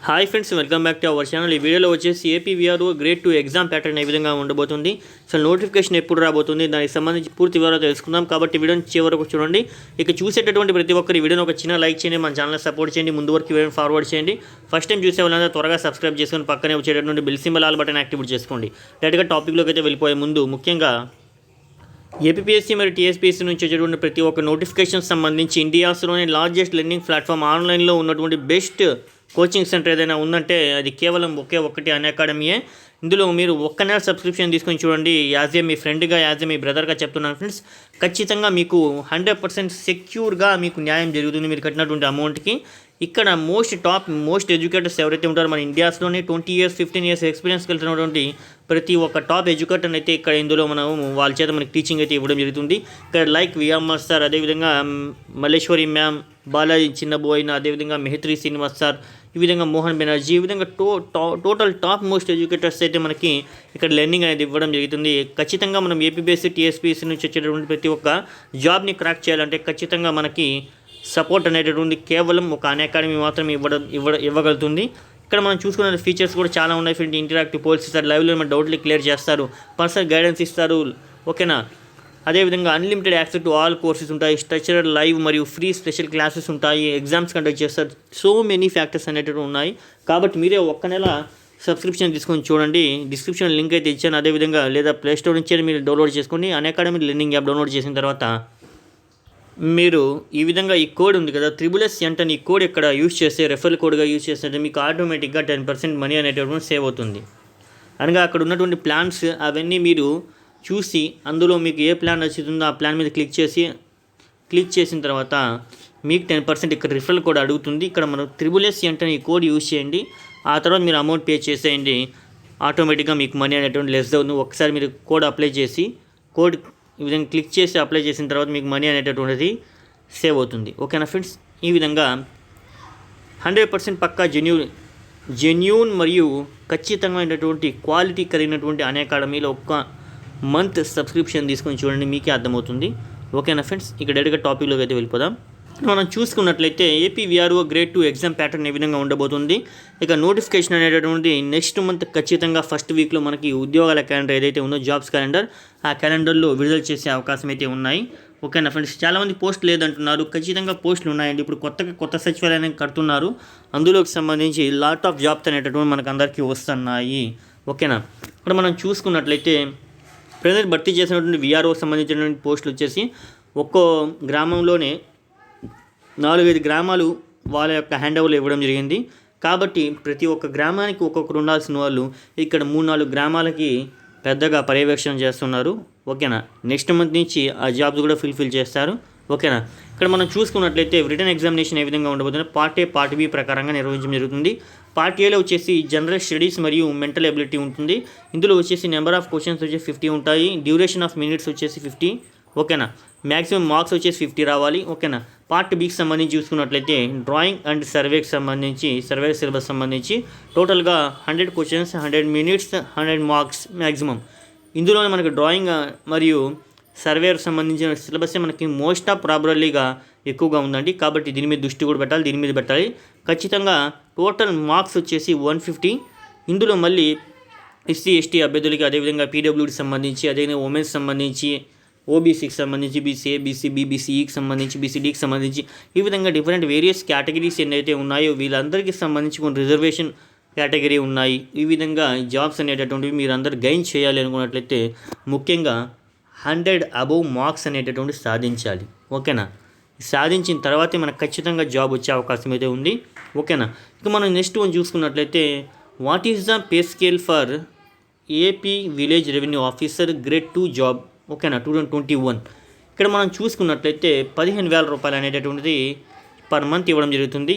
Hi friends, welcome back to our channel. ఈ వీడియోలో వచ్చేసి AP VRO grade 2 exam pattern ఏ విధంగా ఉండబోతుంది, అసలు నోటిఫికేషన్ ఎప్పుడు రాబోతుంది, దానికి సంబంధించి పూర్తి వివరాలు తెలుసుకుందాం. కాబట్టి వీడియోని చివరకు చూడండి. ఇక చూసేటటువంటి ప్రతి ఒక్కరు ఈ వీడియోని ఒక చిన్న లైక్ చేయండి, మన ఛానల్ సపోర్ట్ చేయండి, ముందు వరకు వీడియోని ఫార్వర్డ్ చేయండి. ఫస్ట్ టైం చూసే వాళ్ళంతా త్వరగా సబ్స్క్రైబ్ చేసుకొని పక్కనే వచ్చేటటువంటి bell symbol all button activate చేసుకోండి. డైరెక్ట్గా టాపిక్లోకి అయితే వెళ్ళిపోయే ముందు ముఖ్యంగా ఏపీఎస్సీ మరియు టీఎస్పీఎస్సీ నుంచి వచ్చేటువంటి ప్రతి ఒక్క నోటిఫికేషన్ సంబంధించి ఇండియాస్లోని లార్జెస్ట్ లెర్నింగ్ ప్లాట్ఫామ్ ఆన్లైన్లో ఉన్నటువంటి బెస్ట్ కోచింగ్ సెంటర్ ఏదైనా ఉందంటే అది కేవలం ఒకే ఒక్కటి అన్అకాడమీయే. ఇందులో మీరు ఒక్క నెల సబ్స్క్రిప్షన్ తీసుకొని చూడండి. యాజ్ ఏ మీ ఫ్రెండ్గా, యాజ్ ఏ మీ బ్రదర్గా చెప్తున్నాను ఫ్రెండ్స్. ఖచ్చితంగా మీకు 100% సెక్యూర్గా మీకు న్యాయం జరుగుతుంది మీరు కట్టినటువంటి అమౌంట్కి. ఇక్కడ మోస్ట్ ఎడ్యుకేటర్స్ ఎవరైతే ఉంటారో మన ఇండియాస్లోనే 20 years 15 years ఎక్స్పీరియన్స్ కలిగినటువంటి ప్రతి ఒక్క టాప్ ఎడ్యుకేటర్ అయితే ఇక్కడ ఇందులో మనం వాళ్ళ చేత మనకి టీచింగ్ అయితే ఇవ్వడం జరుగుతుంది. ఇక్కడ లైక్ విఎంఆర్ సార్, అదేవిధంగా మల్లేశ్వరి మ్యామ్, బాలాజీ చిన్నబోయిన, అదేవిధంగా మెహత్రి శ్రీనివాస్ సార్, ఈ విధంగా మోహన్ బెనర్జీ, ఈ విధంగా టోటల్ టాప్ మోస్ట్ ఎడ్యుకేటర్స్ అయితే మనకి ఇక్కడ లెర్నింగ్ అనేది ఇవ్వడం జరుగుతుంది. ఖచ్చితంగా మనం ఏపీఎస్సీ టీఎస్పీఎస్సీ నుంచి వచ్చేటటువంటి ప్రతి ఒక్క జాబ్ని క్రాక్ చేయాలంటే ఖచ్చితంగా మనకి సపోర్ట్ అనేటటువంటి కేవలం ఒక అన్అకాడమీ మాత్రమే ఇవ్వగలుగుతుంది. ఇక్కడ మనం చూసుకున్న ఫీచర్స్ కూడా చాలా ఉన్నాయి ఫ్రెండ్. ఇంటరాక్టివ్ పోల్స్ ఇస్తారు, లైవ్లో మన డౌట్లు క్లియర్ చేస్తారు, పర్సనల్ గైడెన్స్ ఇస్తారు, ఓకేనా. అదేవిధంగా unlimited access to all courses ఉంటాయి, స్ట్రక్చరల్ లైవ్ మరియు ఫ్రీ స్పెషల్ క్లాసెస్ ఉంటాయి, ఎగ్జామ్స్ కండక్ట్ చేస్తారు. సో మెనీ ఫ్యాక్టర్స్ అనేటివి ఉన్నాయి. కాబట్టి మీరే ఒక్క నెల సబ్స్క్రిప్షన్ తీసుకొని చూడండి. డిస్క్రిప్షన్ లింక్ అయితే ఇచ్చాను. అదేవిధంగా లేదా ప్లేస్టోర్ నుంచి మీరు డౌన్లోడ్ చేసుకోండి. అన్అకాడమీ లెర్నింగ్ యాప్ డౌన్లోడ్ చేసిన తర్వాత మీరు ఈ విధంగా ఈ కోడ్ ఉంది కదా, SSS అంటే ఈ కోడ్ ఇక్కడ యూజ్ చేస్తే, రెఫరల్ కోడ్గా యూజ్ చేస్తే మీకు ఆటోమేటిక్గా 10% మనీ అనేటటువంటి సేవ్ అవుతుంది. అనగా అక్కడ ఉన్నటువంటి ప్లాన్స్ అవన్నీ మీరు చూసి అందులో మీకు ఏ ప్లాన్ నచ్చుతుందో ఆ ప్లాన్ మీద క్లిక్ చేసిన తర్వాత మీకు 10% ఇక్కడ రిఫరల్ కోడ్ అడుగుతుంది. ఇక్కడ మనం SSS అంటే ఈ కోడ్ యూజ్ చేయండి. ఆ తర్వాత మీరు అమౌంట్ పే చేసేయండి. ఆటోమేటిక్గా మీకు మనీ అనేటువంటి లెస్ అవుతుంది. ఒకసారి మీరు కోడ్ అప్లై చేసి ఈ విధంగా క్లిక్ చేసి అప్లై చేసిన తర్వాత మీకు మనీ అనేటటువంటిది సేవ్ అవుతుంది. ఓకేనా ఫ్రెండ్స్. ఈ విధంగా 100% పక్కా జెన్యూన్ మరియు ఖచ్చితమైనటువంటి క్వాలిటీ కలిగినటువంటి అన్అకాడమీలో ఒక్క మంత్ సబ్స్క్రిప్షన్ తీసుకొని చూడండి, మీకే అర్థమవుతుంది. ఓకేనా ఫ్రెండ్స్. ఇక డైరెక్ట్గా టాపిక్లోకి అయితే వెళ్ళిపోదాం. మనం చూసుకున్నట్లయితే AP VRO grade 2 exam pattern ఏ విధంగా ఉండబోతుంది. ఇక నోటిఫికేషన్ అనేటటువంటి నెక్స్ట్ మంత్ ఖచ్చితంగా ఫస్ట్ వీక్లో మనకి ఉద్యోగాల క్యాలెండర్ ఏదైతే ఉందో, జాబ్స్ క్యాలెండర్, ఆ క్యాలెండర్లో విడుదల చేసే అవకాశం అయితే ఉన్నాయి. ఓకేనా ఫ్రెండ్స్. చాలామంది పోస్ట్ లేదంటున్నారు. ఖచ్చితంగా పోస్టులు ఉన్నాయండి. ఇప్పుడు కొత్త సచివాలయాన్ని కడుతున్నారు. అందులోకి సంబంధించి లాట్ ఆఫ్ జాబ్స్ అనేటటువంటి మనకు అందరికీ వస్తున్నాయి. ఓకేనా. ఇక్కడ మనం చూసుకున్నట్లయితే ప్రజెంట్ భర్తీ చేసినటువంటి విఆర్ఓకి సంబంధించినటువంటి పోస్టులు వచ్చేసి ఒక్కో గ్రామంలోనే 4-5 గ్రామాలు వాళ్ళ యొక్క హ్యాండ్ ఓవర్లు ఇవ్వడం జరిగింది. కాబట్టి ప్రతి ఒక్క గ్రామానికి ఒక్కొక్కరు ఉండాల్సిన వాళ్ళు ఇక్కడ 3-4 గ్రామాలకి పెద్దగా పర్యవేక్షణ చేస్తున్నారు. ఓకేనా. నెక్స్ట్ మంత్ నుంచి ఆ జాబ్స్ కూడా ఫిల్ చేస్తారు. ఓకేనా. ఇక్కడ మనం చూసుకున్నట్లయితే రిటర్న్ ఎగ్జామినేషన్ ఏ విధంగా ఉండబోతుంది, పార్ట్ ఏ పార్ట్ బి ప్రకారంగా నిర్వహించడం జరుగుతుంది. పార్ట్ ఏలో వచ్చేసి జనరల్ స్టడీస్ మరియు మెంటల్ ఎబిలిటీ ఉంటుంది. ఇందులో వచ్చేసి నెంబర్ ఆఫ్ క్వశ్చన్స్ వచ్చేసి 50 ఉంటాయి. డ్యూరేషన్ ఆఫ్ మినిట్స్ వచ్చేసి 50. ఓకేనా. మ్యాక్సిమం మార్క్స్ వచ్చేసి 50 రావాలి. ఓకేనా. పార్ట్ బికి సంబంధించి చూసుకున్నట్లయితే డ్రాయింగ్ అండ్ సర్వేకి సంబంధించి, సర్వే సిలబస్ సంబంధించి టోటల్గా 100 క్వశ్చన్స్, 100 minutes, 100 మార్క్స్ మ్యాక్సిమం. ఇందులోనే మనకి డ్రాయింగ్ మరియు సర్వేకి సంబంధించిన సిలబస్ మనకి మోస్ట్ ఆఫ్ ప్రాబబిలిటీగా ఎక్కువగా ఉందండి. కాబట్టి దీని మీద దృష్టి కూడా పెట్టాలి, దీని మీద పెట్టాలి. ఖచ్చితంగా టోటల్ మార్క్స్ వచ్చేసి 150. ఇందులో మళ్ళీ SC ST అభ్యర్థులకి, అదేవిధంగా PWDకి సంబంధించి, అదేవిధంగా ఉమెన్స్ సంబంధించి, ఓబీసీకి సంబంధించి, BCA, BCB, BCEకి సంబంధించి, BCDకి సంబంధించి, ఈ విధంగా డిఫరెంట్ వేరియస్ కేటగిరీస్ ఏదైతే ఉన్నాయో వీళ్ళందరికీ సంబంధించి కొన్ని రిజర్వేషన్ కేటగిరీ ఉన్నాయి. ఈ విధంగా జాబ్స్ అనేటటువంటివి మీరు అందరు గెయిన్ చేయాలి అనుకున్నట్లయితే ముఖ్యంగా 100 above మార్క్స్ అనేటటువంటి సాధించాలి. ఓకేనా. సాధించిన తర్వాతే మనకు ఖచ్చితంగా జాబ్ వచ్చే అవకాశం అయితే ఉంది. ఓకేనా. ఇక మనం నెక్స్ట్ వన్ చూసుకున్నట్లయితే what is the pay scale for AP village revenue officer grade 2 job. ఓకేనా. 2021 ఇక్కడ మనం చూసుకున్నట్లయితే 15,000 రూపాయలు అనేటటువంటిది పర్ మంత్ ఇవ్వడం జరుగుతుంది.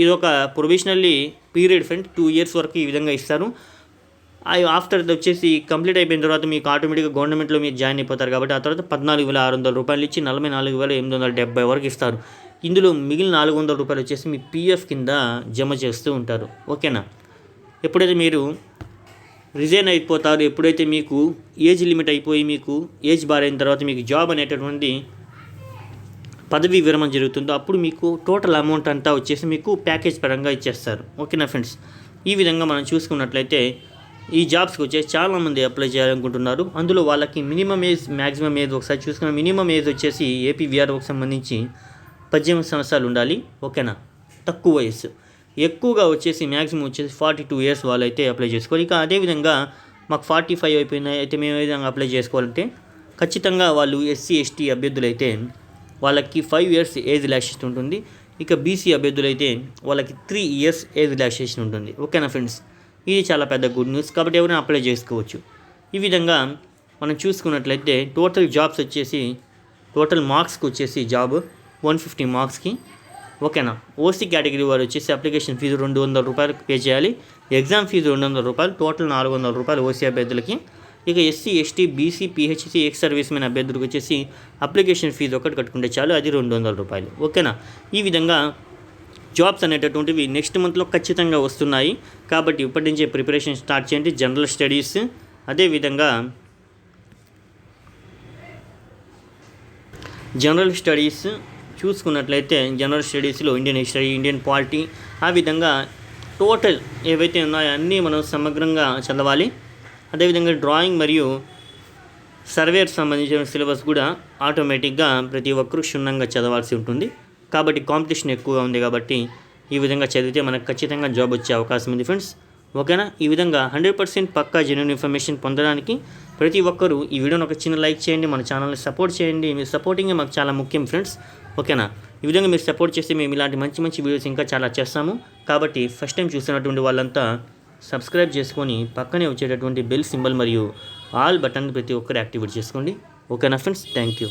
ఇది ఒక ప్రొవిజనల్లీ పీరియడ్ ఫ్రెండ్, 2 years వరకు ఈ విధంగా ఇస్తారు. ఆఫ్టర్ వచ్చేసి కంప్లీట్ అయిపోయిన తర్వాత మీకు ఆటోమేటిక్గా గవర్నమెంట్లో మీరు జాయిన్ అయిపోతారు. కాబట్టి ఆ తర్వాత 14,600 రూపాయలు ఇచ్చి 44,870 వరకు ఇస్తారు. ఇందులో మిగిలిన 400 రూపాయలు వచ్చేసి మీ PF కింద జమ చేస్తూ ఉంటారు. ఓకేనా. ఎప్పుడైతే మీరు రిజైన్ అయిపోతారు, ఎప్పుడైతే మీకు ఏజ్ లిమిట్ అయిపోయి మీకు ఏజ్ బార్ అయిన తర్వాత మీకు జాబ్ అనేటటువంటి పదవి విరమణ జరుగుతుందో అప్పుడు మీకు టోటల్ అమౌంట్ అంతా వచ్చేసి మీకు ప్యాకేజ్ పరంగా ఇచ్చేస్తారు. ఓకేనా ఫ్రెండ్స్, ఈ విధంగా మనం చూసుకున్నట్లయితే ఈ జాబ్స్కి వచ్చేసి చాలామంది అప్లై చేయాలనుకుంటున్నారు. అందులో వాళ్ళకి మినిమం ఏజ్ మ్యాక్సిమం ఏజ్ ఒకసారి చూసుకున్న మినిమం ఏజ్ వచ్చేసి ఏపీ విఆర్ఓకి సంబంధించి 18 సంవత్సరాలు ఉండాలి. ఓకేనా, తక్కువ వయసు. ఎక్కువగా వచ్చేసి మ్యాక్సిమం వచ్చేసి 42 ఇయర్స్ వాళ్ళైతే అప్లై చేసుకోవాలి. ఇక అదేవిధంగా మాకు 45 అయిపోయినాయి అయితే మేము ఏ విధంగా అప్లై చేసుకోవాలంటే ఖచ్చితంగా వాళ్ళు ఎస్సీ ఎస్టీ అభ్యర్థులైతే వాళ్ళకి 5 ఇయర్స్ ఏజ్ రిలాక్సేషన్ ఉంటుంది. ఇక బీసీ అభ్యర్థులైతే వాళ్ళకి 3 ఇయర్స్ ఏజ్ రిలాక్సేషన్ ఉంటుంది. ఓకేనా ఫ్రెండ్స్, ఇది చాలా పెద్ద గుడ్ న్యూస్ కాబట్టి ఎవరైనా అప్లై చేసుకోవచ్చు. ఈ విధంగా మనం చూసుకున్నట్లయితే టోటల్ జాబ్స్ వచ్చేసి టోటల్ మార్క్స్కి వచ్చేసి జాబ్ 150 మార్క్స్కి. ఓకేనా, ఓసీ కేటగిరీ వారు వచ్చేసి అప్లికేషన్ ఫీజు 200 రూపాయలు పే చేయాలి. ఎగ్జామ్ ఫీజు 200 రూపాయలు, టోటల్ 400 రూపాయలు ఓసీ అభ్యర్థులకి. ఇక SC ST BC PHC ex service men అభ్యర్థులకు వచ్చేసి అప్లికేషన్ ఫీజు ఒకటి కట్టుకుంటే చాలు, అది 200 రూపాయలు. ఓకేనా, ఈ విధంగా జాబ్స్ అనేటటువంటివి నెక్స్ట్ మంత్లో ఖచ్చితంగా వస్తున్నాయి కాబట్టి ఇప్పటి నుంచే ప్రిపరేషన్ స్టార్ట్ చేయండి. జనరల్ స్టడీస్, అదేవిధంగా జనరల్ స్టడీస్ చూసుకున్నట్లయితే జనరల్ స్టడీస్లో ఇండియన్ హిస్టరీ, ఇండియన్ పాలిటీ, ఆ విధంగా టోటల్ ఏవైతే ఉన్నాయో అన్నీ మనం సమగ్రంగా చదవాలి. అదేవిధంగా డ్రాయింగ్ మరియు సర్వేకి సంబంధించిన సిలబస్ కూడా ఆటోమేటిక్గా ప్రతి ఒక్కరూ క్షుణ్ణంగా చదవాల్సి ఉంటుంది. కాబట్టి కాంపిటీషన్ ఎక్కువగా ఉంది కాబట్టి ఈ విధంగా చదివితే మనకు ఖచ్చితంగా జాబ్ వచ్చే అవకాశం ఉంది ఫ్రెండ్స్. ఓకేనా, ఈ విధంగా 100% పక్కా జెన్యూన్ ఇన్ఫర్మేషన్ పొందడానికి ప్రతి ఒక్కరూ ఈ వీడియోని ఒక చిన్న లైక్ చేయండి, మన ఛానల్ని సపోర్ట్ చేయండి. మీ సపోర్టింగ్ మాకు చాలా ముఖ్యం ఫ్రెండ్స్. ఓకేనా, ఈ విధంగా మీరు సపోర్ట్ చేస్తే మేము ఇలాంటి మంచి మంచి వీడియోస్ ఇంకా చాలా చేస్తాము. కాబట్టి ఫస్ట్ టైం చూస్తున్నటువంటి వాళ్ళంతా సబ్స్క్రైబ్ చేసుకొని పక్కనే వచ్చేటటువంటి బెల్ సింబల్ మరియు ఆల్ బటన్ ప్రతి ఒక్కరు యాక్టివేట్ చేసుకోండి. ఓకేనా ఫ్రెండ్స్, థ్యాంక్ యూ.